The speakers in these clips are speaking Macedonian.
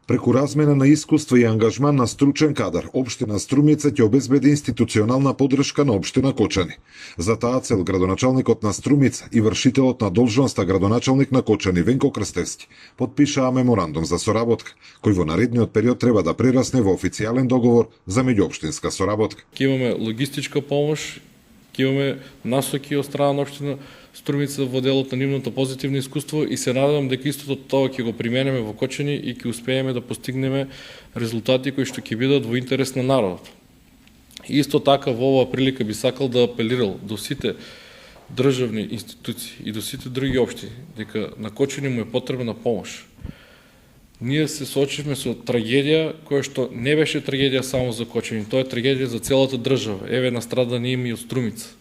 Преку размена на искуство и ангажман на стручен кадар, општина Струмица ќе обезбеди институционална поддршка на општина Кочани. За таа цел градоначалникот на Струмица и вршителот на должноста градоначалник на Кочани Венко Крстевски подпишаа меморандум за соработка, кој во наредниот период треба да прерасне во официјален договор за меѓуопштинска соработка. Ќе имаме логистичка помош, ќе имаме насоки од страна на општина Струмица во делот на нивното позитивно искуство и се надевам дека истото тоа ќе го применеме во Кочани и ќе успееме да постигнеме резултати кои што ќе бидат во интерес на народот. Исто така во оваа прилика би сакал да апелирал до сите државни институции и до сите други општини дека на Кочани му е потребна помош. Ние се соочивме со трагедија која што не беше трагедија само за Кочани, тоа е трагедија за целата држава. Еве настрадани им и од Струмица.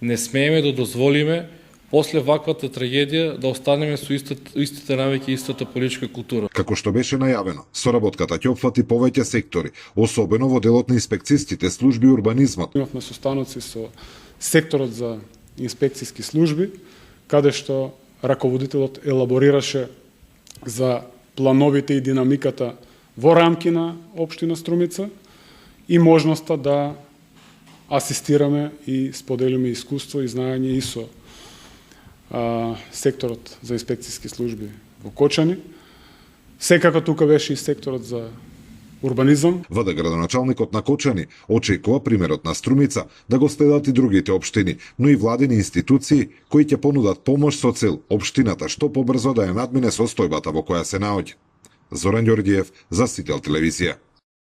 Не смееме да дозволиме после ваквата трагедија да останеме со истите навики и истата политичка култура. Како што беше најавено, соработката ќе опфати повеќе сектори, особено во делот на инспекцијските служби и урбанизмот. Имавме состаноци со секторот за инспекцијски служби, каде што раководителот елаборираше за плановите и динамиката во рамки на општина Струмица и можноста да асистираме и споделиме искуство и знаење и со секторот за инспекцијски служби во Кочани. Секако тука беше и секторот за урбанизам. ВД градоначалникот на Кочани очекува примерот на Струмица да го следат и другите општини, но и владини институции кои ќе понудат помош со цел општината што побрзо да ја надмине состојбата во која се наоѓа. Зоран Ѓорѓиев, за Сител телевизија.